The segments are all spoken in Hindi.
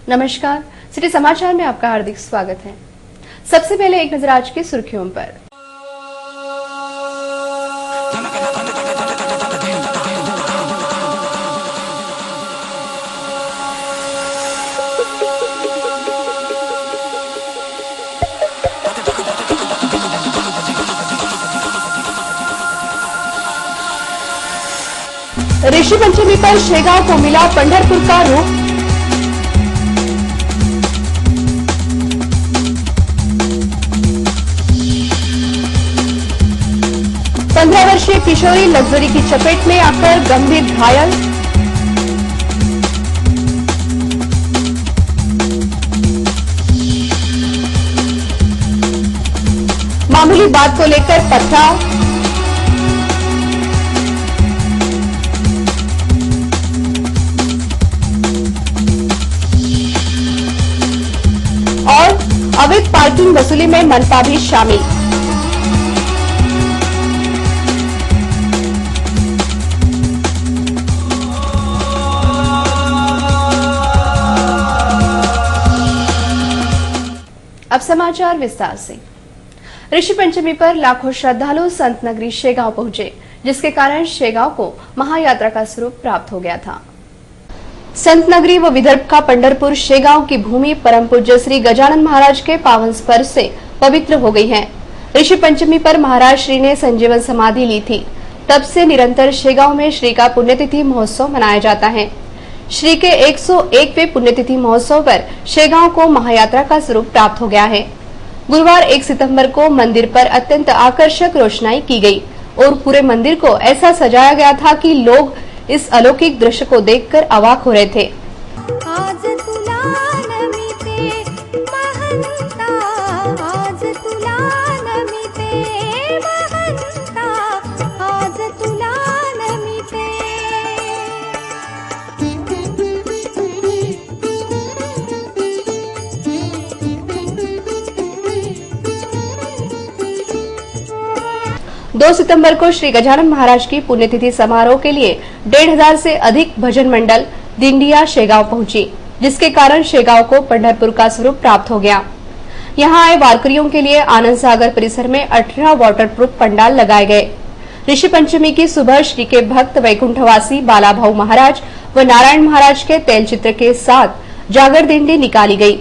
नमस्कार, सिटी समाचार में आपका हार्दिक स्वागत है। सबसे पहले एक नजर आज की सुर्खियों पर। ऋषि पंचमी पर शेगांव को मिला पंढरपुर का रूप। पंद्रह वर्षीय किशोरी लग्जरी की चपेट में आकर गंभीर घायल। मामूली बात को लेकर पथराव। और अवैध पार्किंग वसूली में मनपा भी शामिल। अब समाचार विस्तार से। ऋषि पंचमी पर लाखों श्रद्धालु संत नगरी शेगांव पहुंचे, जिसके कारण शेगांव को महायात्रा का स्वरूप प्राप्त हो गया था। संत नगरी व विदर्भ का पंढरपुर शेगांव की भूमि परम पूज्य श्री गजानन महाराज के पावन स्पर्श से पवित्र हो गई है। ऋषि पंचमी पर महाराज श्री ने संजीवन समाधि ली थी। तब से निरंतर शेगांव में श्री का पुण्यतिथि महोत्सव मनाया जाता है। श्री के 101वें पुण्यतिथि महोत्सव पर शेगांव को महायात्रा का स्वरूप प्राप्त हो गया है। गुरुवार 1 सितंबर को मंदिर पर अत्यंत आकर्षक रोशनाई की गई और पूरे मंदिर को ऐसा सजाया गया था कि लोग इस अलौकिक दृश्य को देखकर अवाक हो रहे थे। आज तुला नमिते महंता, आज तुला नमिते महंता, आज तुला नमिते। 2 सितंबर को श्री गजानन महाराज की पुण्यतिथि समारोह के लिए 1,500 से अधिक भजन मंडल दिंडिया शेगांव पहुंची, जिसके कारण शेगांव को पंढरपुर का स्वरूप प्राप्त हो गया। यहां आए वारकरियों के लिए आनंद सागर परिसर में 18 वाटरप्रूफ पंडाल लगाए गए। ऋषि पंचमी की सुबह श्री के भक्त वैकुंठवासी बालाभाऊ महाराज व नारायण महाराज के तेल चित्र के साथ जागर दिंडी निकाली गई।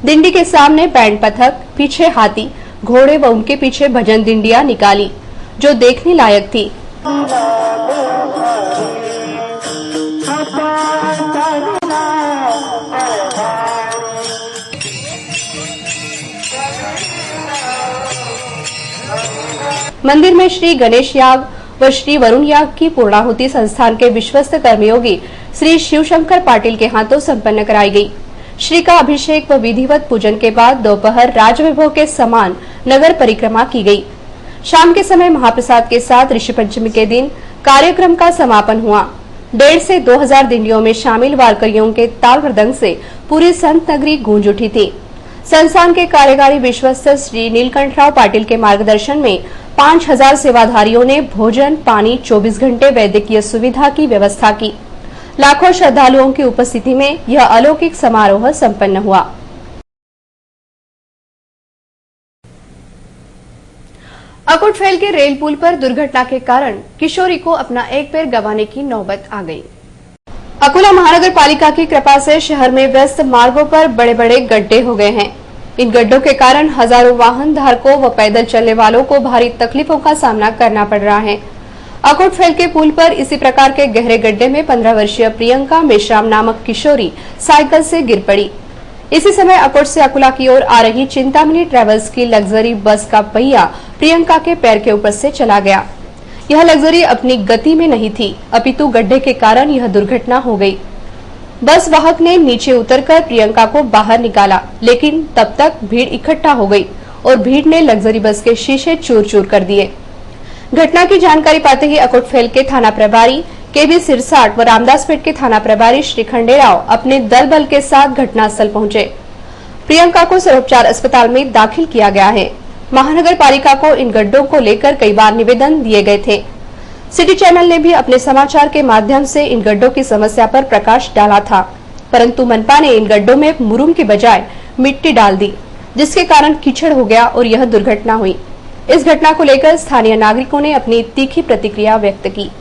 दिंडी के सामने बैंड पथक, पीछे हाथी, घोड़े व उनके पीछे भजन दिंडिया निकाली, जो देखने लायक थी। मंदिर में श्री गणेश याग व श्री वरुण याग की पूर्णाहुति संस्थान के विश्वस्त कर्मयोगी श्री शिवशंकर पाटिल के हाथों संपन्न कराई गई। श्री का अभिषेक व विधिवत पूजन के बाद दोपहर राजवैभव के समान नगर परिक्रमा की गई। शाम के समय महाप्रसाद के साथ ऋषि पंचमी के दिन कार्यक्रम का समापन हुआ। 1,500 से 2,000 दिंडियों में शामिल वारकरियों के ताल मृदंग से पूरी संत नगरी गूंज उठी थी। संस्थान के कार्यकारी विश्वस्त श्री नीलकंठराव पाटिल के मार्गदर्शन में 5,000 सेवाधारियों ने भोजन, पानी, 24 घंटे वैद्यकीय सुविधा की व्यवस्था की। लाखों श्रद्धालुओं की उपस्थिति में यह अलौकिक समारोह संपन्न हुआ। अकोटफैल के रेल पुल पर दुर्घटना के कारण किशोरी को अपना एक पैर गंवाने की नौबत आ गई। अकोला महानगर पालिका की कृपा से शहर में व्यस्त मार्गों पर बड़े बड़े गड्ढे हो गए हैं। इन गड्ढों के कारण हजारों वाहन धारकों व पैदल चलने वालों को भारी तकलीफों का सामना करना पड़ रहा है। अकोटफैल के पुल पर इसी प्रकार के गहरे गड्ढे में 15 वर्षीय प्रियंका मेश्राम नामक किशोरी साइकिल से गिर पड़ी। इसी समय अकोट से अकोला की ओर आ रही चिंतामणि ट्रेवल्स की लग्जरी बस का पहिया प्रियंका के पैर के ऊपर से चला गया। यह लग्जरी अपनी गति में नहीं थी, अपितु गड्ढे के कारण यह दुर्घटना हो गई। बस वाहक ने नीचे उतरकर प्रियंका को बाहर निकाला, लेकिन तब तक भीड़ इकट्ठा हो गई और भीड़ ने लग्जरी बस के शीशे चूर चूर कर दिए। घटना की जानकारी पाते ही अकोटफैल के थाना प्रभारी केबी सिरसाट व रामदासपेट के थाना प्रभारी श्री खंडेराव अपने दल बल के साथ घटनास्थल पहुंचे। प्रियंका को सर्वोपचार अस्पताल में दाखिल किया गया है। महानगर पालिका को इन गड्ढों को लेकर कई बार निवेदन दिए गए थे। सिटी चैनल ने भी अपने समाचार के माध्यम से इन गड्ढों की समस्या पर प्रकाश डाला था। परंतु मनपा ने इन गड्ढों में मुरुम के बजाय मिट्टी डाल दी, जिसके कारण कीचड़ हो गया और यह दुर्घटना हुई। इस घटना को लेकर स्थानीय नागरिकों ने अपनी तीखी प्रतिक्रिया व्यक्त की।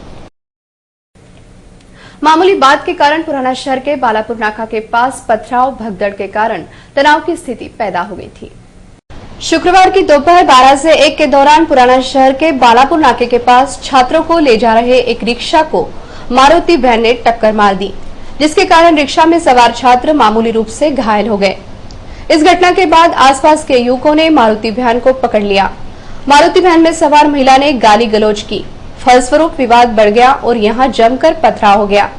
मामूली बात के कारण पुराना शहर के बालापुर नाका के पास पथराव भगदड़ के कारण तनाव की स्थिति पैदा हो गई थी। शुक्रवार की दोपहर 12 से 1 के दौरान पुराना शहर के बालापुर नाके के पास छात्रों को ले जा रहे एक रिक्शा को मारुति वैन ने टक्कर मार दी, जिसके कारण रिक्शा में सवार छात्र मामूली रूप से घायल हो गए। इस घटना के बाद आसपास के युवकों ने मारुति वैन को पकड़ लिया। मारुति वैन में सवार महिला ने गाली गलौज की, फलस्वरूप विवाद बढ़ गया और यहां जमकर पथराव हो गया।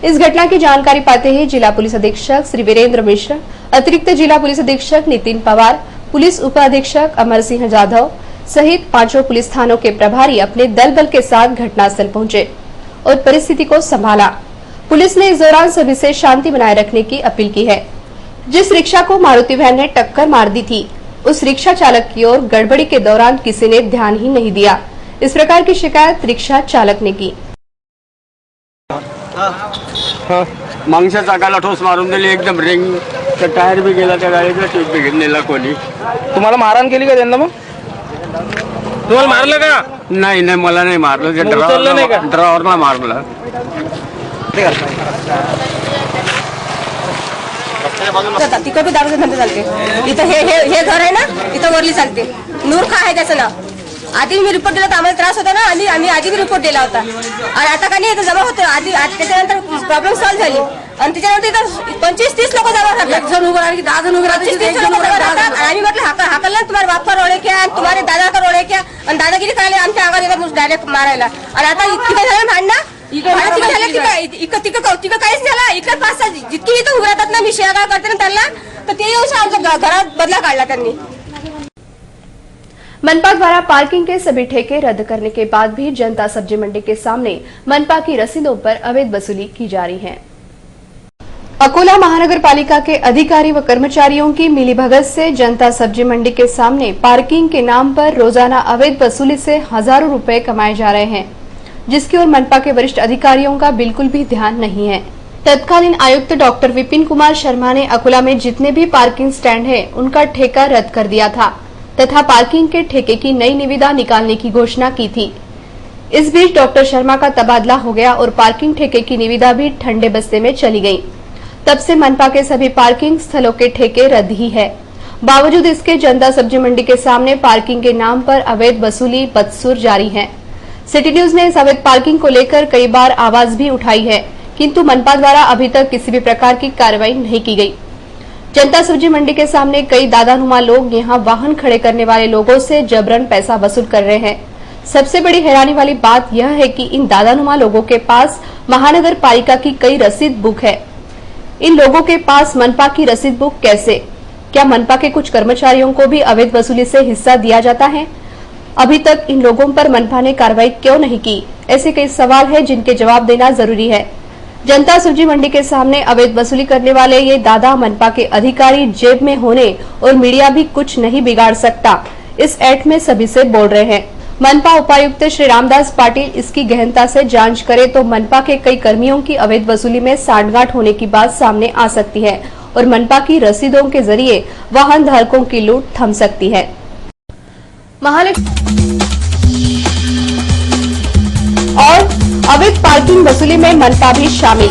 इस घटना की जानकारी पाते ही जिला पुलिस अधीक्षक श्री वीरेंद्र मिश्र, अतिरिक्त जिला पुलिस अधीक्षक नितिन पवार, पुलिस उप अधीक्षक अमर सिंह जाधव सहित 5 पुलिस थानों के प्रभारी अपने दल बल के साथ घटनास्थल पहुंचे और परिस्थिति को संभाला। पुलिस ने इस दौरान सभी से शांति बनाए रखने की अपील की है। जिस रिक्शा को मारुति वैन ने टक्कर मार दी थी, उस रिक्शा चालक की ओर गड़बड़ी के दौरान किसी ने ध्यान ही नहीं दिया। इस प्रकार की शिकायत रिक्शा चालक ने की। मागच्या चाकाला ठोस मारून दिली, एकदम रिंग टायर भी गेला, त्या गाडीचा ट्यूब भी घेतलेला कोणी। तुम्हाला मारहाण केली का त्यांना? मग तुम्हाला मारलं का? नाही नाही, मला नाही मारलं, ड्रायव्हरला मारलं। तिकडे दारूचे धंदे चालते। इथं हे घर आहे ना, इथं वरली चालते। नूर खा आहे त्याचं नाव। आधी मी रिपोर्ट दिला तर आम्हाला त्रास होता ना, आणि आम्ही आधी रिपोर्ट दिला होता आणि आता का नाही इथं जमा होतं। आधी त्याच्यानंतर प्रॉब्लेम सॉल्व्ह झाली आणि त्याच्यानंतर इथं 25-30 लोक जमा झाले। 1 जण उभं राहिले की 10 जण उभे राहतात। आम्ही म्हटलं हाकलला तुम्हाला बाप का रोडे क्या, तुम्हारे दादा का रोडे क्या, आणि दादागिरी करायला आमच्या आवाज येतात डायरेक्ट मारायला। आणि आता इतकी झालं भांडणं, तिकडं काहीच झाला। इकडे 5-6 जितकी इथं उभे राहतात ना, मी शेगाव करते ना त्यांना, तर ते येऊन आमच्या घरात बदला काढला त्यांनी। मनपा द्वारा पार्किंग के सभी ठेके रद्द करने के बाद भी जनता सब्जी मंडी के सामने मनपा की रसीदों पर अवैध वसूली की जा रही है। अकोला महानगर पालिका के अधिकारी व कर्मचारियों की मिलीभगत से जनता सब्जी मंडी के सामने पार्किंग के नाम पर रोजाना अवैध वसूली से हजारों रुपए कमाए जा रहे हैं, जिसकी ओर मनपा के वरिष्ठ अधिकारियों का बिल्कुल भी ध्यान नहीं है। तत्कालीन आयुक्त डॉक्टर विपिन कुमार शर्मा ने अकोला में जितने भी पार्किंग स्टैंड है उनका ठेका रद्द कर दिया था तथा पार्किंग के ठेके की नई निविदा निकालने की घोषणा की थी। इस बीच डॉक्टर शर्मा का तबादला हो गया और पार्किंग ठेके की निविदा भी ठंडे बस्ते में चली गई। तब से मनपा के सभी पार्किंग स्थलों के ठेके रद्द ही है। बावजूद इसके जनता सब्जी मंडी के सामने पार्किंग के नाम पर अवैध वसूली बदसूर जारी है। सिटी न्यूज ने इस अवैध पार्किंग को लेकर कई बार आवाज भी उठाई है, किंतु मनपा द्वारा अभी तक किसी भी प्रकार की कार्रवाई नहीं की गई। जनता सब्जी मंडी के सामने कई दादानुमा लोग यहां वाहन खड़े करने वाले लोगों से जबरन पैसा वसूल कर रहे हैं। सबसे बड़ी हैरानी वाली बात यह है कि इन दादानुमा लोगों के पास महानगर पालिका की कई रसीद बुक है। इन लोगों के पास मनपा की रसीद बुक कैसे? क्या मनपा के कुछ कर्मचारियों को भी अवैध वसूली से हिस्सा दिया जाता है? अभी तक इन लोगों पर मनपा ने कार्रवाई क्यों नहीं की? ऐसे कई सवाल है जिनके जवाब देना जरूरी है। जनता सब्जी मंडी के सामने अवैध वसूली करने वाले ये दादा मनपा के अधिकारी जेब में होने और मीडिया भी कुछ नहीं बिगाड़ सकता, इस ऐट में सभी से बोल रहे हैं। मनपा उपायुक्त श्री रामदास पाटिल इसकी गहनता से जांच करे तो मनपा के कई कर्मियों की अवैध वसूली में सांठगांठ होने की बात सामने आ सकती है और मनपा की रसीदों के जरिए वाहन धारकों की लूट थम सकती है। और अवैध पार्किंग वसूली में मनपा भी शामिल।